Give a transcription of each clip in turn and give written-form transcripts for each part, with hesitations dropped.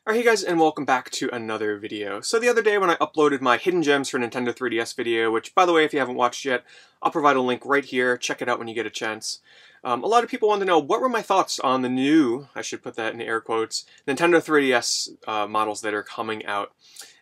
Alright, hey guys, and welcome back to another video. So the other day when I uploaded my Hidden Gems for Nintendo 3DS video, which, by the way, if you haven't watched yet, I'll provide a link right here. Check it out when you get a chance. A lot of people want to know, what were my thoughts on the new, I should put that in air quotes, Nintendo 3DS models that are coming out.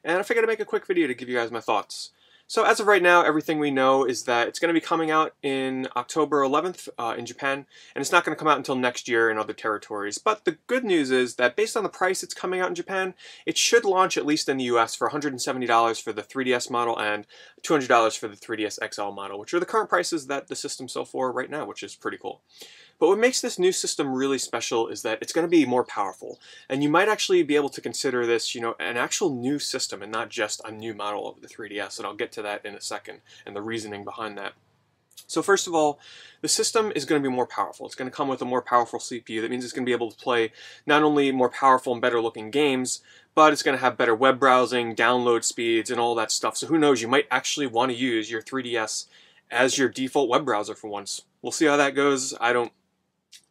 And I figured I'd make a quick video to give you guys my thoughts. So as of right now, everything we know is that it's going to be coming out in October 11th in Japan, and it's not going to come out until next year in other territories. But the good news is that based on the price it's coming out in Japan, it should launch at least in the US for $170 for the 3DS model and $200 for the 3DS XL model, which are the current prices that the system sells for right now, which is pretty cool. But what makes this new system really special is that it's going to be more powerful. And you might actually be able to consider this, an actual new system and not just a new model of the 3DS. And I'll get to that in a second and the reasoning behind that. So first of all, the system is going to be more powerful. It's going to come with a more powerful CPU. That means it's going to be able to play not only more powerful and better looking games, but it's going to have better web browsing, download speeds, and all that stuff. So who knows, you might actually want to use your 3DS as your default web browser for once. We'll see how that goes.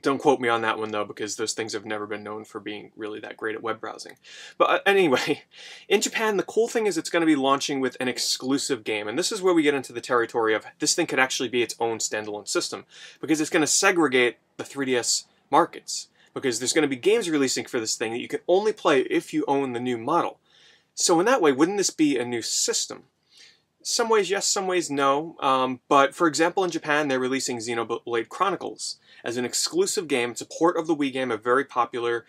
Don't quote me on that one, though, because those things have never been known for being really that great at web browsing. But anyway, in Japan, the cool thing is it's going to be launching with an exclusive game. And this is where we get into the territory of this thing could actually be its own standalone system, because it's going to segregate the 3DS markets. Because there's going to be games releasing for this thing that you can only play if you own the new model. So in that way, wouldn't this be a new system? Some ways yes, some ways no. But for example, in Japan, they're releasing Xenoblade Chronicles as an exclusive game. It's a port of the Wii game, a very popular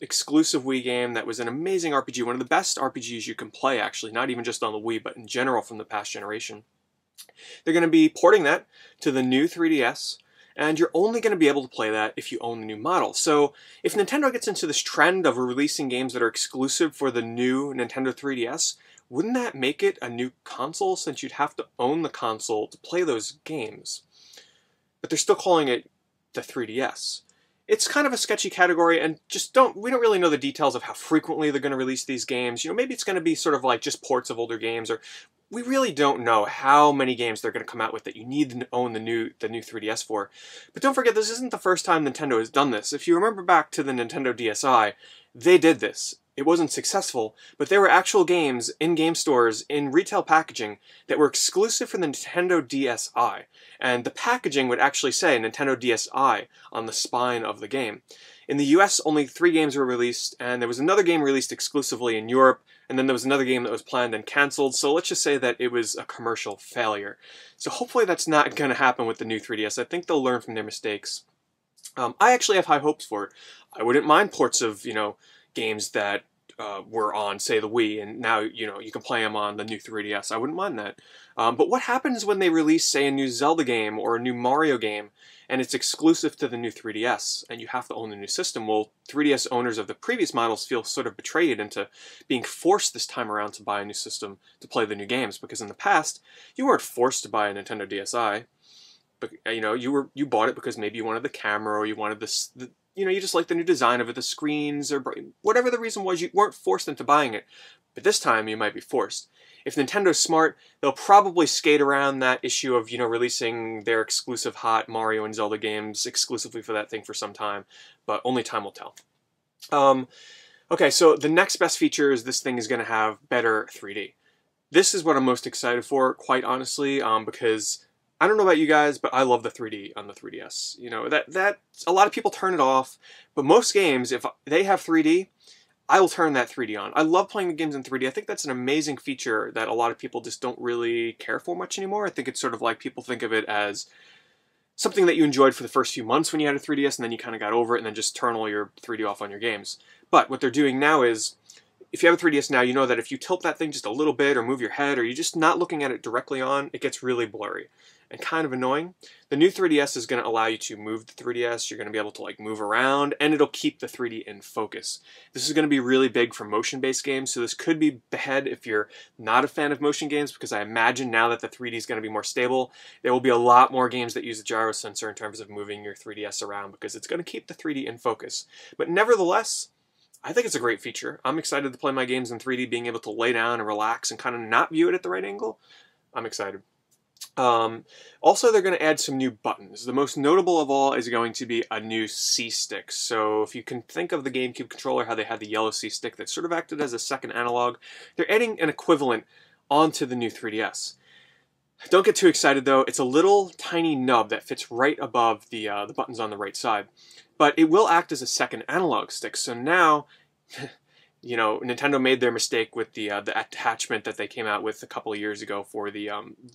exclusive Wii game that was an amazing RPG, one of the best RPGs you can play, actually, not even just on the Wii, but in general from the past generation. They're going to be porting that to the new 3DS, and you're only going to be able to play that if you own the new model. So if Nintendo gets into this trend of releasing games that are exclusive for the new Nintendo 3DS, wouldn't that make it a new console, since you'd have to own the console to play those games? But they're still calling it the 3DS. It's kind of a sketchy category, and we don't really know the details of how frequently they're going to release these games. Maybe it's going to be sort of like just ports of older games, or we really don't know how many games they're going to come out with that you need to own the new 3DS for. But don't forget, this isn't the first time Nintendo has done this. If you remember back to the Nintendo DSi, they did this. It wasn't successful, but there were actual games in game stores in retail packaging that were exclusive for the Nintendo DSi, and the packaging would actually say Nintendo DSi on the spine of the game. In the US, only 3 games were released, and there was another game released exclusively in Europe, and then there was another game that was planned and cancelled, so let's just say that it was a commercial failure. So hopefully that's not going to happen with the new 3DS. I think they'll learn from their mistakes. I actually have high hopes for it. I wouldn't mind ports of, games that were on, say, the Wii, and now, you can play them on the new 3DS. I wouldn't mind that. But what happens when they release, say, a new Zelda game or a new Mario game, and it's exclusive to the new 3DS, and you have to own the new system? Well, 3DS owners of the previous models feel sort of betrayed into being forced this time around to buy a new system to play the new games, because in the past, you weren't forced to buy a Nintendo DSi. But, you bought it because maybe you wanted the camera, or you wanted you just like the new design of it, the screens, or whatever the reason was. You weren't forced into buying it. But this time, you might be forced. If Nintendo's smart, they'll probably skate around that issue of, releasing their exclusive hot Mario and Zelda games exclusively for that thing for some time. But only time will tell. Okay, so the next best feature is this thing is going to have better 3D. This is what I'm most excited for, quite honestly, because I don't know about you guys, but I love the 3D on the 3DS. That a lot of people turn it off, but most games, if they have 3D, I will turn that 3D on. I love playing the games in 3D. I think that's an amazing feature that a lot of people just don't really care for much anymore. I think it's sort of like people think of it as something that you enjoyed for the first few months when you had a 3DS, and then you kind of got over it, and then just turn all your 3D off on your games. But what they're doing now is, if you have a 3DS now, you know that if you tilt that thing just a little bit, or move your head, or you're just not looking at it directly on, it gets really blurry and kind of annoying. The new 3DS is going to allow you to move the 3DS. You're going to be able to move around, and it'll keep the 3D in focus. This is going to be really big for motion-based games, so this could be bad if you're not a fan of motion games, because I imagine now that the 3D is going to be more stable, there will be a lot more games that use the gyro sensor in terms of moving your 3DS around, because it's going to keep the 3D in focus. But nevertheless, I think it's a great feature. I'm excited to play my games in 3D, being able to lay down and relax and kind of not view it at the right angle. I'm excited. Also, they're going to add some new buttons. The most notable of all is going to be a new C-stick. So if you can think of the GameCube controller, how they had the yellow C-stick that sort of acted as a second analog, they're adding an equivalent onto the new 3DS. Don't get too excited though, it's a little tiny nub that fits right above the buttons on the right side. But it will act as a second analog stick, so now, you know, Nintendo made their mistake with the attachment that they came out with a couple of years ago for the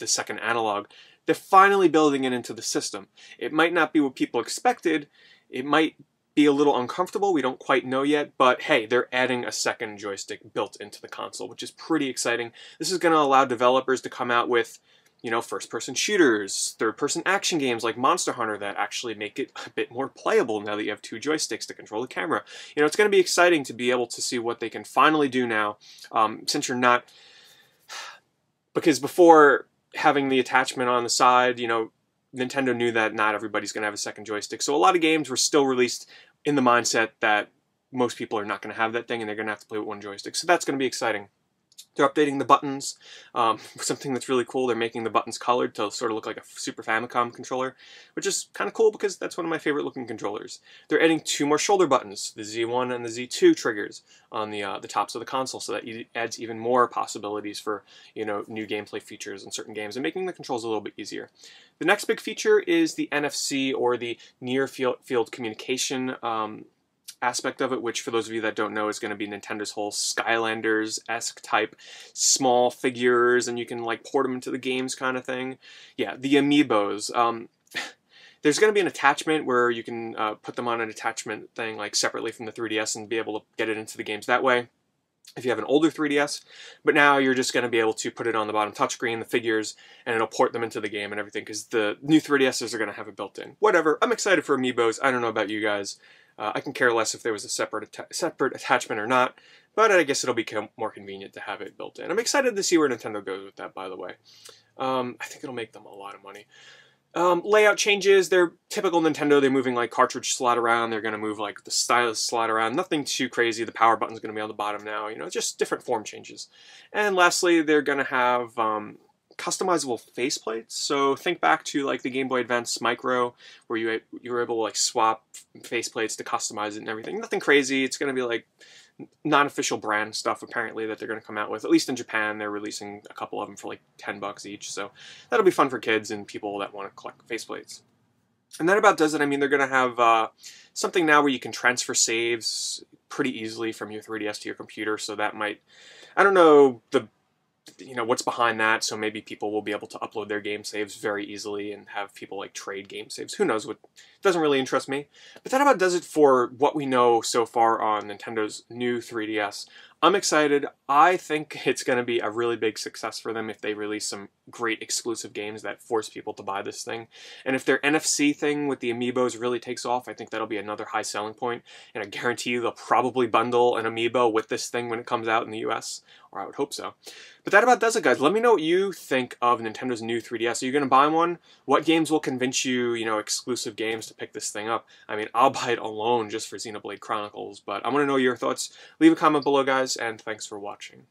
second analog. They're finally building it into the system. It might not be what people expected, it might be a little uncomfortable, we don't quite know yet, but hey, they're adding a second joystick built into the console, which is pretty exciting. This is going to allow developers to come out with, you know, first-person shooters, third-person action games like Monster Hunter that actually make it a bit more playable now that you have two joysticks to control the camera. You know, it's going to be exciting to be able to see what they can finally do now, since you're not... Because before having the attachment on the side, you know, Nintendo knew that not everybody's going to have a second joystick, so a lot of games were still released in the mindset that most people are not going to have that thing and they're going to have to play with one joystick, so that's going to be exciting. They're updating the buttons. Something that's really cool, they're making the buttons colored to sort of look like a Super Famicom controller, which is kind of cool because that's one of my favorite looking controllers. They're adding 2 more shoulder buttons, the Z1 and the Z2 triggers on the tops of the console, so that it adds even more possibilities for, you know, new gameplay features in certain games and making the controls a little bit easier. The next big feature is the NFC, or the near field communication aspect of it, which for those of you that don't know is going to be Nintendo's whole Skylanders-esque type small figures, and you can like port them into the games kind of thing. Yeah, the amiibos. There's going to be an attachment where you can put them on an attachment thing like separately from the 3DS and be able to get it into the games that way if you have an older 3DS, but now you're just going to be able to put it on the bottom touchscreen, the figures, and it'll port them into the game and everything, because the new 3DSs are going to have it built in. Whatever, I'm excited for amiibos. I don't know about you guys. I can care less if there was a separate attachment or not, but I guess it'll become more convenient to have it built in. I'm excited to see where Nintendo goes with that, by the way. I think it'll make them a lot of money. Layout changes, they're typical Nintendo, they're moving like cartridge slot around, they're going to move like the stylus slot around, nothing too crazy, the power button's going to be on the bottom now, you know, just different form changes. And lastly, they're going to have customizable faceplates. So think back to like the Game Boy Advance Micro, where you were able to like swap faceplates to customize it and everything. Nothing crazy. It's going to be like non-official brand stuff apparently that they're going to come out with. At least in Japan, they're releasing a couple of them for like $10 each. So that'll be fun for kids and people that want to collect faceplates. And that about does it. I mean, they're going to have something now where you can transfer saves pretty easily from your 3DS to your computer. So that might, I don't know what's behind that, so maybe people will be able to upload their game saves very easily and have people like trade game saves. Who knows? What doesn't really interest me. But that about does it for what we know so far on Nintendo's new 3DS. I'm excited. I think it's going to be a really big success for them if they release some great exclusive games that force people to buy this thing. And if their NFC thing with the amiibos really takes off, I think that'll be another high selling point. And I guarantee you they'll probably bundle an amiibo with this thing when it comes out in the US. Or I would hope so. But that about does it, guys. Let me know what you think of Nintendo's new 3DS. Are you going to buy one? What games will convince you, exclusive games to pick this thing up? I mean, I'll buy it alone just for Xenoblade Chronicles, but I want to know your thoughts. Leave a comment below, guys, and thanks for watching.